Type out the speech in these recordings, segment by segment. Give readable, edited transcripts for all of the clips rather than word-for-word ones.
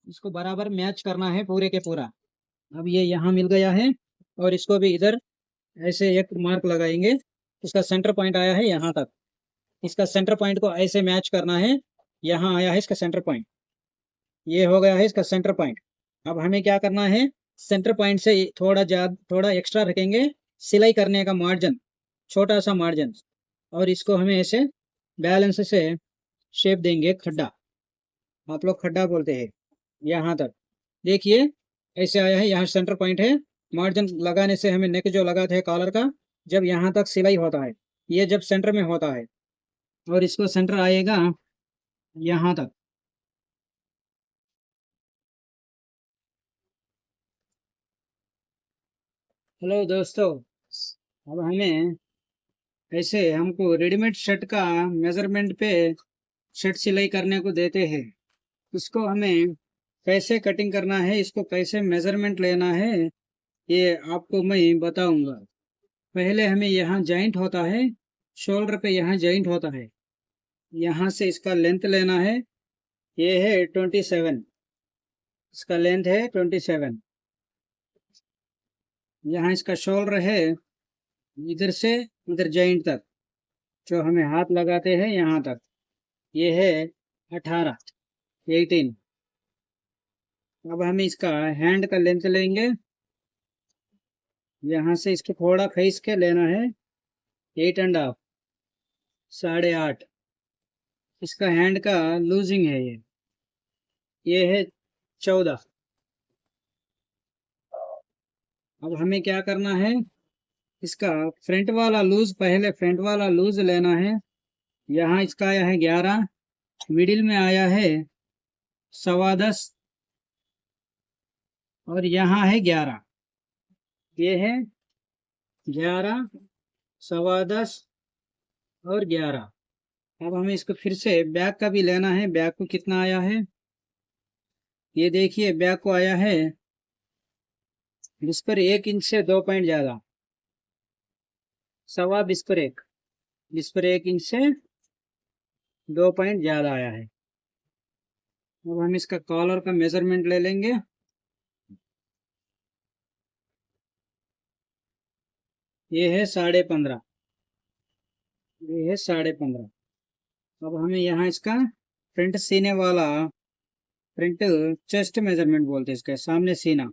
इसको बराबर मैच करना है पूरे के पूरा। अब ये यहाँ मिल गया है और इसको भी इधर ऐसे एक मार्क लगाएंगे। इसका सेंटर पॉइंट आया है यहाँ तक। इसका सेंटर पॉइंट को ऐसे मैच करना है। यहाँ आया है इसका सेंटर पॉइंट। ये हो गया है इसका सेंटर पॉइंट। अब हमें क्या करना है, सेंटर पॉइंट से थोड़ा ज्यादा थोड़ा एक्स्ट्रा रखेंगे सिलाई करने का मार्जिन, छोटा सा मार्जिन। और इसको हमें ऐसे बैलेंस से शेप देंगे खड्डा। आप लोग खड्डा बोलते हैं। यहाँ तक देखिए ऐसे आया है। यहाँ सेंटर पॉइंट है। मार्जिन लगाने से हमें नेक जो लगाते हैं कॉलर का, जब यहाँ तक सिलाई होता है, ये जब सेंटर में होता है और इसको सेंटर आएगा यहाँ तक। हेलो दोस्तों, अब हमें ऐसे हमको रेडीमेड शर्ट का मेजरमेंट पे शर्ट सिलाई करने को देते हैं। इसको हमें कैसे कटिंग करना है, इसको कैसे मेजरमेंट लेना है, ये आपको मैं बताऊंगा। पहले हमें यहाँ जॉइंट होता है, शोल्डर पे यहाँ जॉइंट होता है। यहाँ से इसका लेंथ लेना है। ये है 27। इसका लेंथ है 27। यहाँ इसका शोल्डर है इधर से इधर जॉइंट तक, जो हमें हाथ लगाते हैं यहाँ तक। ये है 18। अब हम इसका हैंड का लेंथ लेंगे। यहाँ से इसको थोड़ा खींच के लेना है। 8.5, 8.5। इसका हैंड का लूजिंग है ये है 14। अब हमें क्या करना है, इसका फ्रंट वाला लूज, पहले फ्रंट वाला लूज लेना है। यहाँ इसका आया है 11, मिडिल में आया है 10.15 और यहाँ है 11। ये है 11, 10.15 और 11। अब हमें इसको फिर से बैक का भी लेना है। बैक को कितना आया है, ये देखिए बैक को आया है इस पर 1 इंच से 2 पॉइंट ज्यादा, 1.25 इस पर 1, इस पर 1 इंच से 2 पॉइंट ज्यादा आया है। अब हम इसका कॉलर का मेजरमेंट ले लेंगे। ये है 15.5, ये है 15.5। अब हमें यहाँ इसका फ्रंट सीने वाला, फ्रंट चेस्ट मेजरमेंट बोलते हैं इसका, सामने सीना,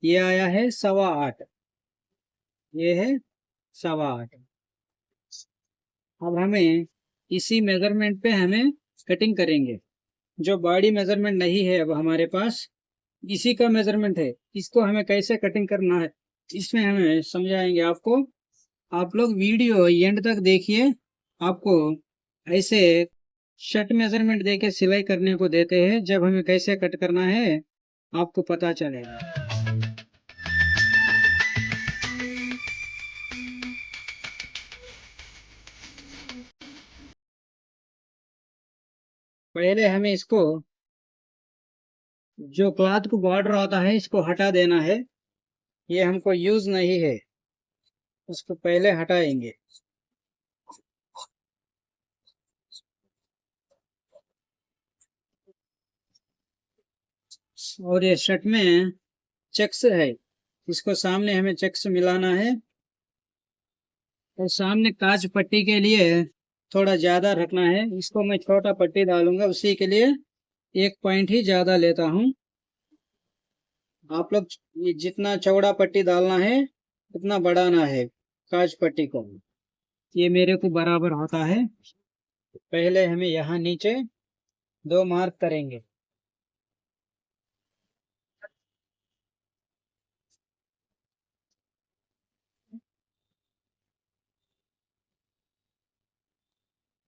ये आया है 8.25। ये है 8.25। अब हमें इसी मेजरमेंट पे हमें कटिंग करेंगे। जो बॉडी मेजरमेंट नहीं है अब हमारे पास, इसी का मेजरमेंट है। इसको हमें कैसे कटिंग करना है इसमें हमें समझाएंगे आपको। आप लोग वीडियो एंड तक देखिए। आपको ऐसे शर्ट मेजरमेंट देके सिलाई करने को देते हैं, जब हमें कैसे कट करना है आपको पता चलेगा। पहले हमें इसको, जो क्लॉथ को बॉर्डर होता है, इसको हटा देना है। ये हमको यूज नहीं है, उसको पहले हटाएंगे। और ये शर्ट में चेक्स है, इसको सामने हमें चेक्स मिलाना है। और सामने काज पट्टी के लिए थोड़ा ज्यादा रखना है। इसको मैं छोटा पट्टी डालूंगा, उसी के लिए 1 पॉइंट ही ज्यादा लेता हूँ। आप लोग ये जितना चौड़ा पट्टी डालना है उतना बढ़ाना है काज पट्टी को। ये मेरे को बराबर होता है। पहले हमें यहाँ नीचे 2 मार्क करेंगे।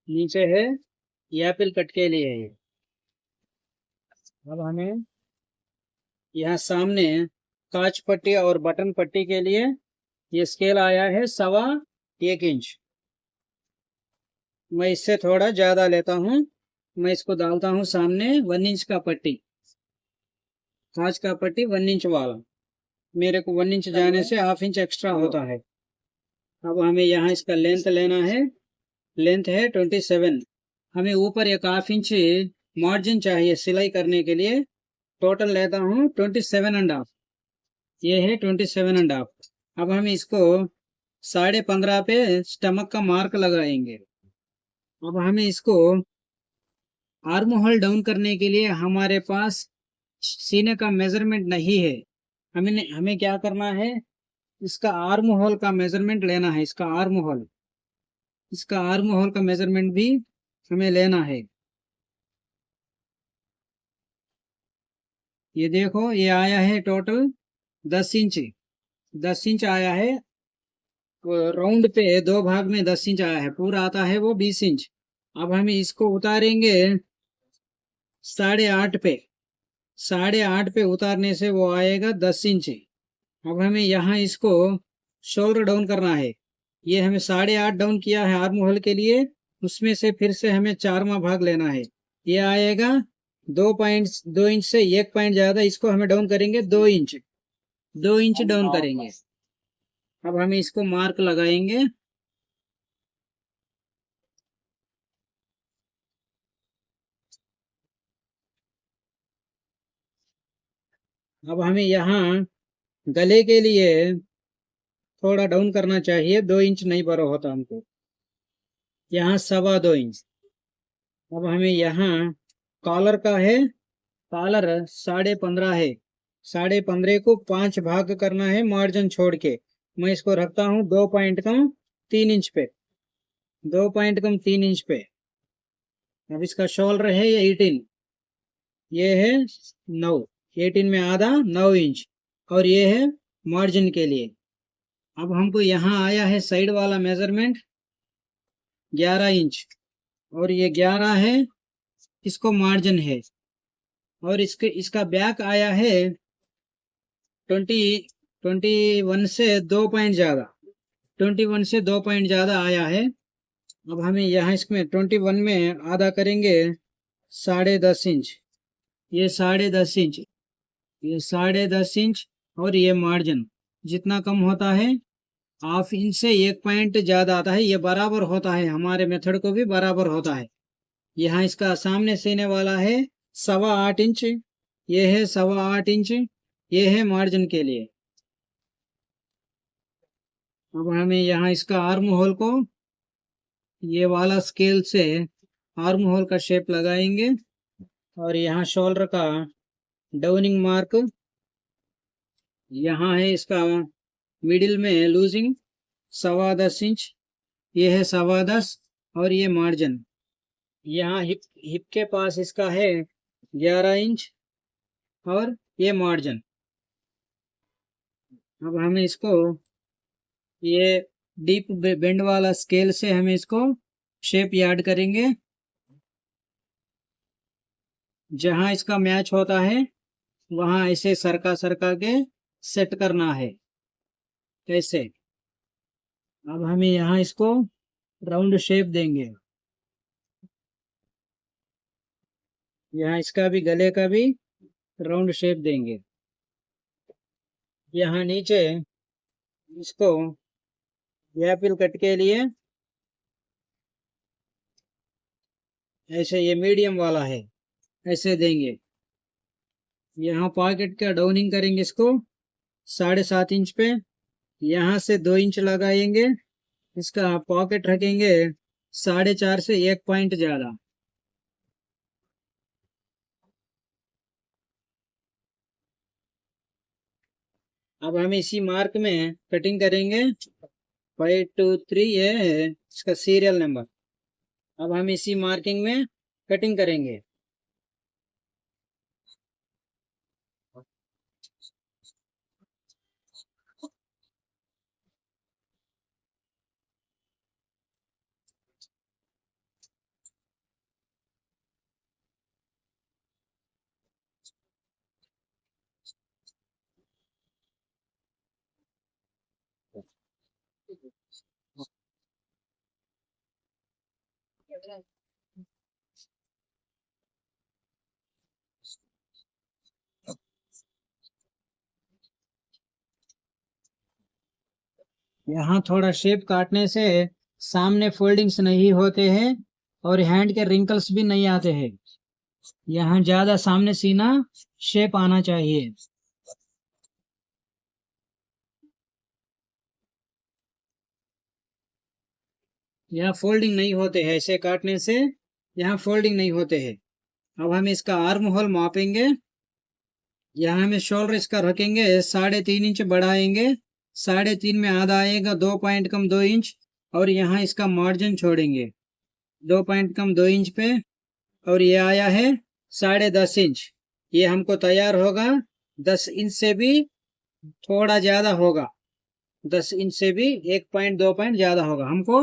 नीचे है यापिल कट के लिए ये। अब हमें यहाँ सामने कांच पट्टी और बटन पट्टी के लिए ये स्केल आया है 1.25 इंच। मैं इससे थोड़ा ज्यादा लेता हूँ। मैं इसको डालता हूँ सामने 1 इंच का पट्टी, कांच का पट्टी 1 इंच वाला। मेरे को 1 इंच जाने से 1/2 इंच एक्स्ट्रा होता है। अब हमें यहाँ इसका लेंथ लेना है। लेंथ है 27। हमें ऊपर 1/2 इंच मार्जिन चाहिए सिलाई करने के लिए। टोटल लेता हूँ 27.5, ये है 27.5। अब हम इसको 15.5 पे स्टमक का मार्क लगाएंगे। अब हमें इसको आर्म होल डाउन करने के लिए हमारे पास सीने का मेजरमेंट नहीं है। हमें हमें क्या करना है, इसका आर्म होल का मेजरमेंट लेना है। इसका आर्म होल का मेजरमेंट भी हमें लेना है। ये देखो, ये आया है टोटल 10 इंच। 10 इंच आया है। राउंड पे 2 भाग में 10 इंच आया है, पूरा आता है वो 20 इंच। अब हम इसको उतारेंगे 8.5 पे। 8.5 पे उतारने से वो आएगा 10 इंच। अब हमें यहाँ इसको शोल्डर डाउन करना है। ये हमें 8.5 डाउन किया है आर्म होल के लिए, उसमें से फिर से हमें 4वां भाग लेना है। ये आएगा 2.2 इंच से 1 पॉइंट ज्यादा, इसको हमें डाउन करेंगे 2 इंच। 2 इंच डाउन करेंगे। अब हम इसको मार्क लगाएंगे। अब हमें यहाँ गले के लिए थोड़ा डाउन करना चाहिए, 2 इंच नहीं बड़ा होता हमको, यहाँ 2.25 इंच। अब हमें यहाँ कॉलर का है, कॉलर 15.5 है। 15.5 को 5 भाग करना है मार्जिन छोड़ के। मैं इसको रखता हूँ 2 पॉइंट कम 3 इंच पे। 2 पॉइंट कम 3 इंच पे। अब इसका शोल्डर है ये 18, ये है 9। 18 में आधा 9 इंच। और ये है मार्जिन के लिए। अब हमको यहाँ आया है साइड वाला मेजरमेंट 11 इंच, और ये 11 है, इसको मार्जिन है। और इसका बैक आया है 21 से 2 पॉइंट ज्यादा। 21 से 2 पॉइंट ज्यादा आया है। अब हमें यहाँ इसमें 21 में आधा करेंगे 10.5 इंच। ये 10.5 इंच, ये 10.5 इंच। और ये मार्जिन जितना कम होता है हाफ इंच से 1 पॉइंट ज्यादा आता है। ये बराबर होता है, हमारे मेथड को भी बराबर होता है। यहाँ इसका सामने सीने वाला है 8.25 इंच, ये है 8.25 इंच, ये है मार्जिन के लिए। अब हमें यहाँ इसका आर्म होल को ये वाला स्केल से आर्म होल का शेप लगाएंगे। और यहाँ शोल्डर का डाउनिंग मार्क यहाँ है, इसका मिडिल में लूजिंग 10.25 इंच, ये है 10.25। और ये मार्जिन यहाँ हिप के पास इसका है 11 इंच, और ये मार्जिन। अब हमें इसको ये डीप बेंड वाला स्केल से हमें इसको शेप याद करेंगे। जहां इसका मैच होता है वहां ऐसे सरका सरका के सेट करना है, ऐसे। अब हमें यहाँ इसको राउंड शेप देंगे। यहाँ इसका भी, गले का भी राउंड शेप देंगे। यहाँ नीचे इसको एप्पल कट के लिए ऐसे, ये मीडियम वाला है, ऐसे देंगे। यहाँ पॉकेट का डाउनिंग करेंगे इसको 7.5 इंच पे। यहाँ से 2 इंच लगाएंगे, इसका पॉकेट रखेंगे 4.5 से 1 पॉइंट ज्यादा। अब हम इसी मार्क में कटिंग करेंगे 523, ये है इसका सीरियल नंबर। अब हम इसी मार्किंग में कटिंग करेंगे। यहाँ थोड़ा शेप काटने से सामने फोल्डिंग्स नहीं होते हैं, और हैंड के रिंकल्स भी नहीं आते हैं। यहाँ ज्यादा सामने सीना शेप आना चाहिए। यहाँ फोल्डिंग नहीं होते हैं, ऐसे काटने से यहाँ फोल्डिंग नहीं होते हैं। अब हम इसका आर्म होल मापेंगे। यहाँ हमें शोल्डर इसका रखेंगे 3.5 इंच बढ़ाएंगे। 3.5 में आधा आएगा, 2 पॉइंट कम 2 इंच। और यहाँ इसका मार्जिन छोड़ेंगे 2 पॉइंट कम 2 इंच पे। और ये आया है 10.5 इंच। ये हमको तैयार होगा 10 इंच से भी थोड़ा ज्यादा होगा। 10 इंच से भी 1 पॉइंट 2 पॉइंट ज्यादा होगा हमको।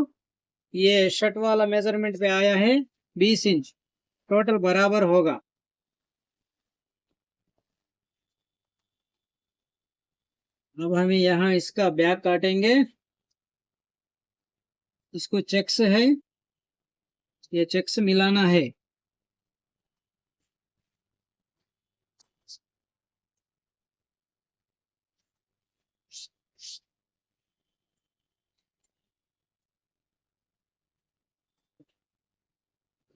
ये शर्ट वाला मेजरमेंट पे आया है 20 इंच। टोटल बराबर होगा। अब हमें यहाँ इसका बैक काटेंगे। इसको चेक्स है, ये चेक्स मिलाना है।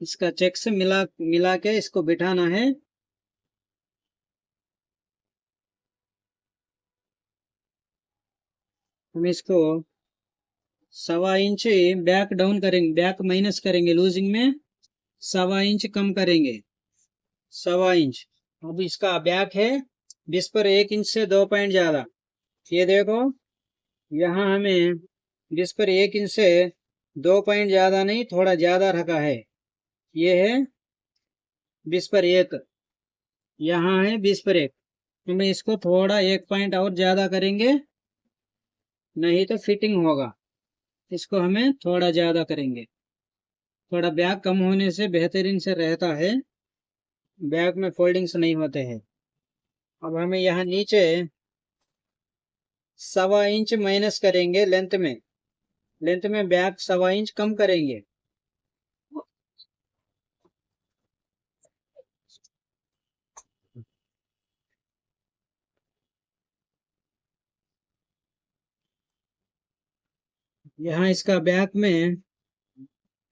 इसका चेक्स मिला मिला के इसको बिठाना है। हम इसको 1.25 इंच बैक डाउन करेंगे, बैक माइनस करेंगे, लूजिंग में 1.25 इंच कम करेंगे। 1.25 इंच। अब इसका बैक है 20 पर 1 इंच से 2 पॉइंट ज्यादा। ये देखो, यहाँ हमें 20 पर 1 इंच से 2 पॉइंट ज्यादा नहीं, थोड़ा ज्यादा रखा है। ये है 20 पर 1, यहाँ है 20 पर 1। हम इसको थोड़ा 1 पॉइंट और ज्यादा करेंगे, नहीं तो फिटिंग होगा। इसको हमें थोड़ा ज्यादा करेंगे। थोड़ा बैक कम होने से बेहतरीन से रहता है, बैक में फोल्डिंग्स नहीं होते हैं। अब हमें यहाँ नीचे 1.25 इंच माइनस करेंगे लेंथ में। लेंथ में बैक 1.25 इंच कम करेंगे। यहाँ इसका बैक में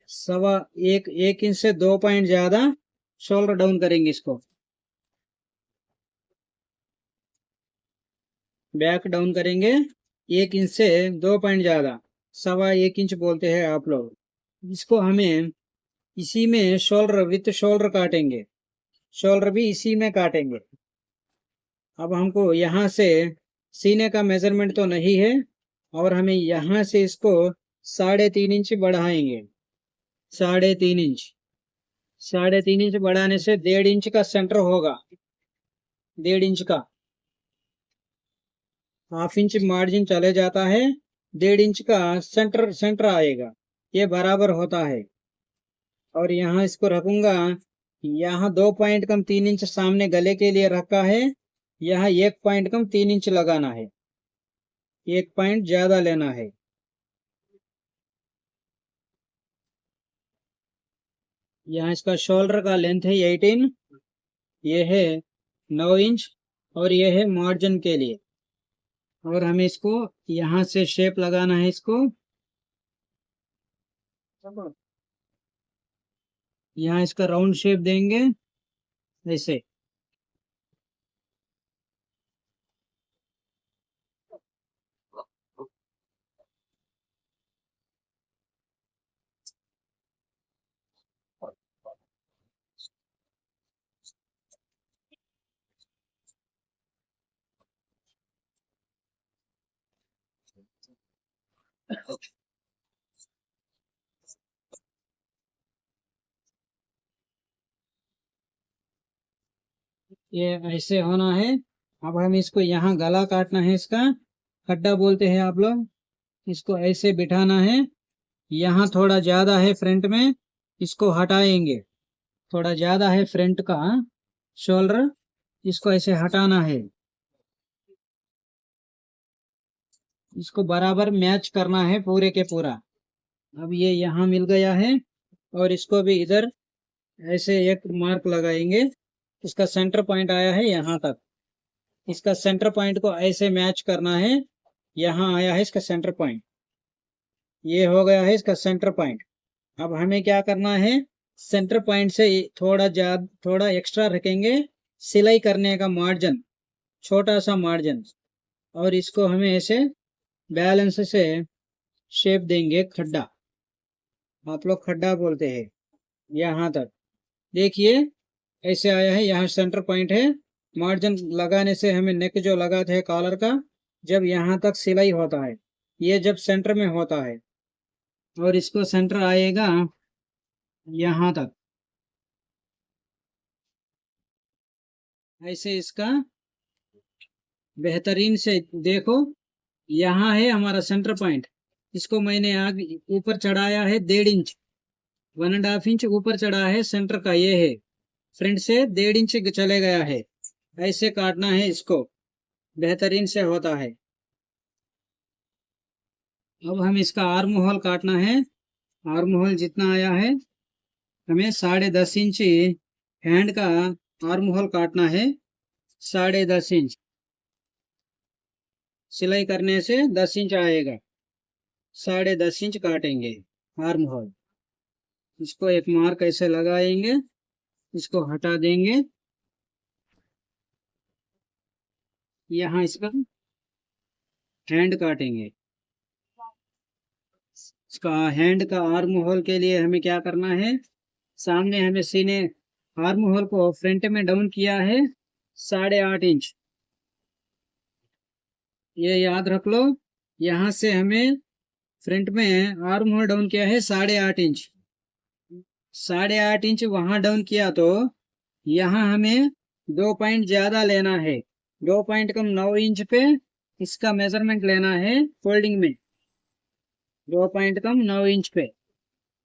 1 इंच से 2 पॉइंट ज्यादा शोल्डर डाउन करेंगे। इसको बैक डाउन करेंगे 1 इंच से 2 पॉइंट ज्यादा, 1.25 इंच बोलते हैं आप लोग। इसको हमें इसी में शोल्डर विथ शोल्डर काटेंगे। शोल्डर भी इसी में काटेंगे। अब हमको यहाँ से सीने का मेजरमेंट तो नहीं है, और हमें यहाँ से इसको 3.5 इंच बढ़ाएंगे। 3.5 इंच। 3.5 इंच बढ़ाने से 1.5 इंच का सेंटर होगा। 1.5 इंच का 1/2 इंच मार्जिन चले जाता है, 1.5 इंच का सेंटर सेंटर आएगा। ये बराबर होता है। और यहाँ इसको रखूंगा, यहाँ 2 पॉइंट कम 3 इंच सामने गले के लिए रखा है। यहाँ 1 पॉइंट कम 3 इंच लगाना है, 1 पॉइंट ज्यादा लेना है। यहाँ इसका शोल्डर का लेंथ है 18, ये है 9 इंच, और ये है मार्जिन के लिए। और हमें इसको यहाँ से शेप लगाना है। इसको यहाँ इसका राउंड शेप देंगे ऐसे। ये ऐसे होना है। अब हम इसको यहाँ गला काटना है, इसका खड्डा बोलते हैं आप लोग। इसको ऐसे बिठाना है। यहाँ थोड़ा ज्यादा है फ्रंट में, इसको हटाएंगे। थोड़ा ज्यादा है फ्रंट का शोल्डर, इसको ऐसे हटाना है। इसको बराबर मैच करना है पूरे के पूरा। अब ये यहाँ मिल गया है, और इसको भी इधर ऐसे एक मार्क लगाएंगे। इसका सेंटर पॉइंट आया है यहाँ तक। इसका सेंटर पॉइंट को ऐसे मैच करना है। यहाँ आया है इसका सेंटर पॉइंट, ये हो गया है इसका सेंटर पॉइंट। अब हमें क्या करना है, सेंटर पॉइंट से थोड़ा एक्स्ट्रा रखेंगे, सिलाई करने का मार्जिन, छोटा सा मार्जिन, और इसको हमें ऐसे बैलेंस से शेप देंगे, खड्डा, आप लोग खड्डा बोलते हैं, यहाँ तक देखिए ऐसे आया है। यहाँ सेंटर पॉइंट है, मार्जिन लगाने से हमें नेक जो लगाते हैं कॉलर का, जब यहाँ तक सिलाई होता है, ये जब सेंटर में होता है, और इसको सेंटर आएगा यहाँ तक, ऐसे इसका बेहतरीन से देखो। यहाँ है हमारा सेंटर पॉइंट, इसको मैंने आगे ऊपर चढ़ाया है 1.5 इंच, 1.5 इंच ऊपर चढ़ा है सेंटर का, ये है फ्रंट से 1.5 इंच चले गया है, ऐसे काटना है इसको, बेहतरीन से होता है। अब हम इसका आर्म होल काटना है, आर्म होल जितना आया है हमें 10.5 इंच हैंड का आर्म होल काटना है, 10.5 इंच, सिलाई करने से 10 इंच आएगा, 10.5 इंच काटेंगे आर्म होल। इसको एक मार्क ऐसे लगाएंगे, इसको हटा देंगे, यहाँ इसका हैंड काटेंगे। इसका हैंड का आर्म होल के लिए हमें क्या करना है, सामने हमें सीने आर्म होल को फ्रंट में डाउन किया है 8.5 इंच, ये याद रख लो। यहाँ से हमें फ्रंट में आर्म होल डाउन किया है 8.5 इंच, 8.5 इंच वहां डाउन किया, तो यहाँ हमें 2 पॉइंट ज्यादा लेना है, 2 पॉइंट कम 9 इंच पे इसका मेजरमेंट लेना है फोल्डिंग में, 2 पॉइंट कम 9 इंच पे,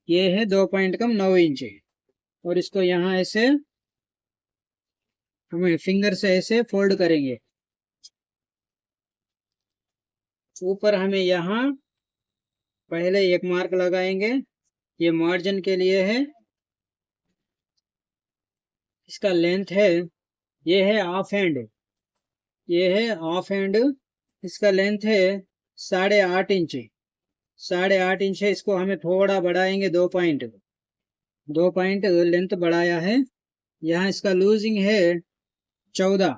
ये है 2 पॉइंट कम 9 इंच, और इसको यहाँ ऐसे हमें फिंगर से ऐसे फोल्ड करेंगे। ऊपर हमें यहाँ पहले एक मार्क लगाएंगे, ये मार्जिन के लिए है, इसका लेंथ है, ये है हाफ हैंड, ये है हाफ हैंड, इसका लेंथ है 8.5 इंच, 8.5 इंच है, इसको हमें थोड़ा बढ़ाएंगे, 2 पॉइंट लेंथ बढ़ाया है। यहाँ इसका लूजिंग है 14,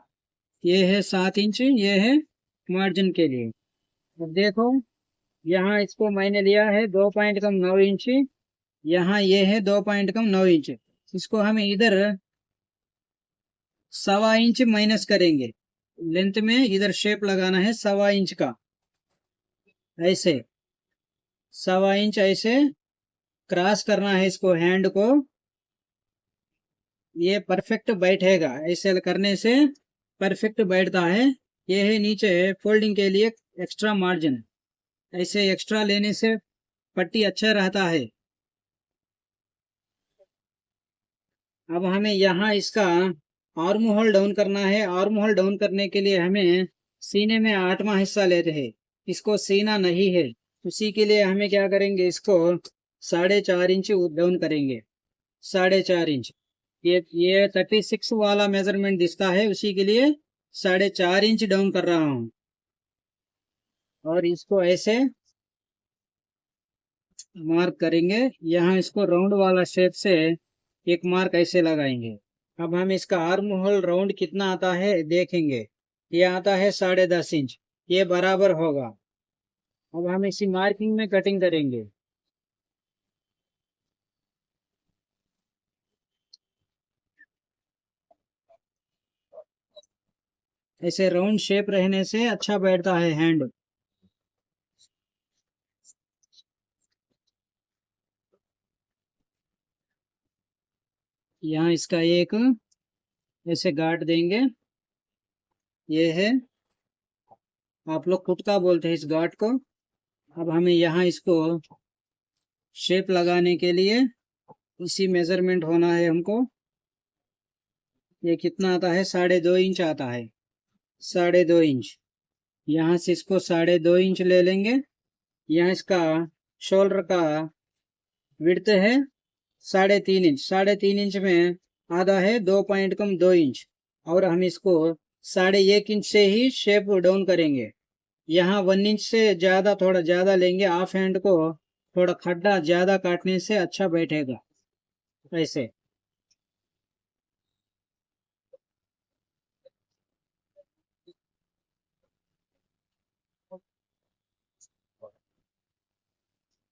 ये है 7 इंच, ये है मार्जिन के लिए। अब देखो यहाँ इसको मैंने लिया है 2 पॉइंट कम 9 इंच, यहाँ ये है 2 पॉइंट कम 9 इंच, इसको हमें इधर 1.25 इंच माइनस करेंगे, लेंथ में इधर शेप लगाना है 1.25 इंच का, ऐसे 1.25 इंच ऐसे क्रॉस करना है इसको, हैंड को, ये परफेक्ट बैठेगा, ऐसे करने से परफेक्ट बैठता है। ये है नीचे फोल्डिंग के लिए एक्स्ट्रा मार्जिन, ऐसे एक्स्ट्रा लेने से पट्टी अच्छा रहता है। अब हमें यहाँ इसका आर्म होल डाउन करना है, आर्म होल डाउन करने के लिए हमें सीने में 8वां हिस्सा लेते हैं, इसको सीना नहीं है, उसी के लिए हमें क्या करेंगे, इसको 4.5 इंच डाउन करेंगे, 4.5 इंच, ये 36 वाला मेजरमेंट दिखता है, उसी के लिए 4.5 इंच डाउन कर रहा हूँ, और इसको ऐसे मार्क करेंगे, यहाँ इसको राउंड वाला शेप से एक मार्क ऐसे लगाएंगे। अब हम इसका आर्म होल राउंड कितना आता है देखेंगे, ये आता है 10.5 इंच, ये बराबर होगा। अब हम इसी मार्किंग में कटिंग करेंगे, ऐसे राउंड शेप रहने से अच्छा बैठता है हैंड। यहाँ इसका एक ऐसे गांठ देंगे, ये है, आप लोग कुटका बोलते हैं इस गांठ को। अब हमें यहाँ इसको शेप लगाने के लिए इसी मेजरमेंट होना है हमको, ये कितना आता है 2.5 इंच आता है, 2.5 इंच, यहाँ से इसको 2.5 इंच ले लेंगे। यहाँ इसका शोल्डर का विड्थ है 3.5 इंच, 3.5 इंच में आधा है 2 पॉइंट कम 2 इंच, और हम इसको 1.5 इंच से ही शेप डाउन करेंगे। यहाँ 1 इंच से ज्यादा थोड़ा ज्यादा लेंगे, हाफ हैंड को थोड़ा खड्डा ज्यादा काटने से अच्छा बैठेगा, ऐसे।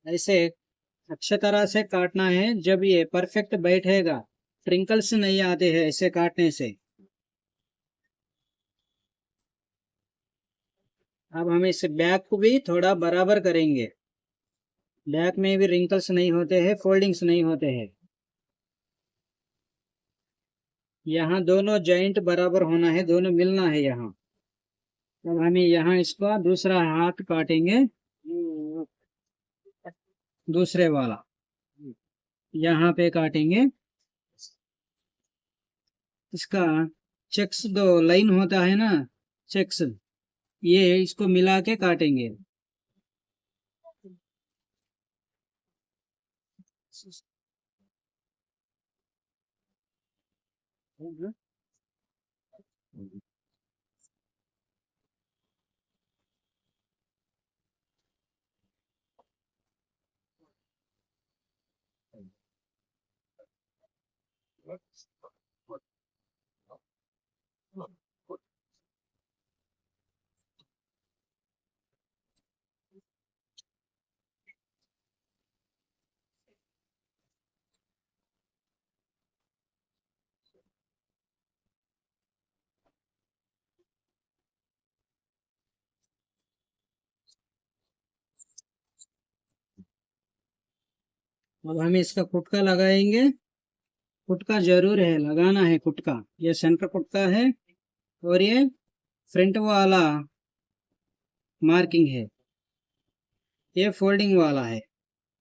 ऐसे अच्छे तरह से काटना है, जब ये परफेक्ट बैठेगा, ट्रिंकल्स नहीं आते हैं ऐसे काटने से। अब हम इस बैक को भी थोड़ा बराबर करेंगे, बैक में भी रिंकल्स नहीं होते हैं, फोल्डिंग्स नहीं होते हैं। यहाँ दोनों जॉइंट बराबर होना है, दोनों मिलना है यहाँ। अब हमें यहाँ इसका दूसरा हाथ काटेंगे, दूसरे वाला यहाँ पे काटेंगे। इसका चेक्स दो लाइन होता है ना, चेक्स, ये इसको मिला के काटेंगे। अब हम इसका कुटका लगाएंगे। कुटका जरूर है, लगाना है कुटका। ये सेंटर कुटका है और ये फ्रंट वाला मार्किंग है, ये फोल्डिंग वाला है।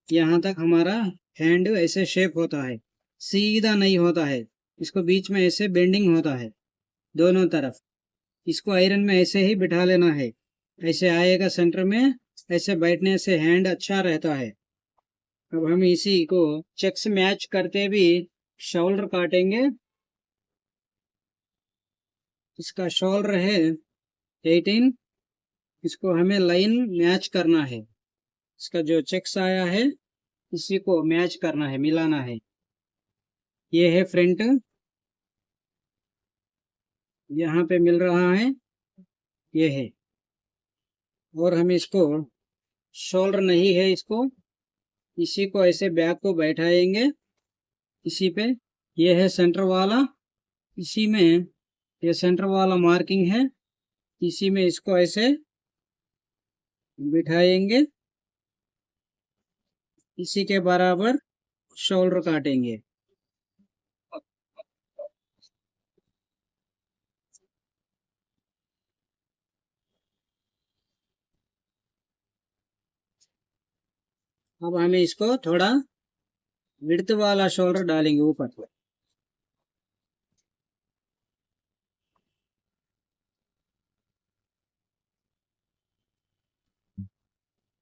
यहाँ तक हमारा हैंड ऐसे शेप होता है, सीधा नहीं होता है, इसको बीच में ऐसे बेंडिंग होता है दोनों तरफ। इसको आयरन में ऐसे ही बिठा लेना है, ऐसे आएगा सेंटर में, ऐसे बैठने से हैंड अच्छा रहता है। अब हम इसी को चेक्स मैच करते भी शोल्डर काटेंगे। इसका शोल्डर है 18, इसको हमें लाइन मैच करना है। इसका जो चेक्स आया है इसी को मैच करना है, मिलाना है। ये है फ्रंट, यहाँ पे मिल रहा है, ये है। और हम इसको शोल्डर नहीं है, इसको इसी को ऐसे बैक को बैठाएंगे इसी पे। ये है सेंटर वाला, इसी में ये सेंटर वाला मार्किंग है, इसी में इसको ऐसे बिठाएंगे, इसी के बराबर शोल्डर काटेंगे। अब हमें इसको थोड़ा विड्थ वाला शोल्डर डालेंगे ऊपर।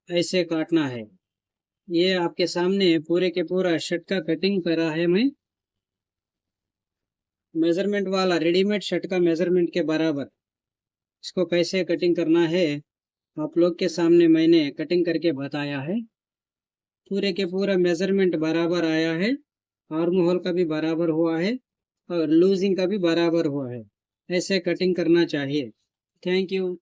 ऐसे काटना है। ये आपके सामने पूरे के पूरा शर्ट का कटिंग करा है मैं, मेजरमेंट वाला, रेडीमेड शर्ट का मेजरमेंट के बराबर। इसको कैसे कटिंग करना है आप लोग के सामने मैंने कटिंग करके बताया है। पूरे के पूरा मेजरमेंट बराबर आया है, आर्म होल का भी बराबर हुआ है और लूजिंग का भी बराबर हुआ है। ऐसे कटिंग करना चाहिए। Thank you.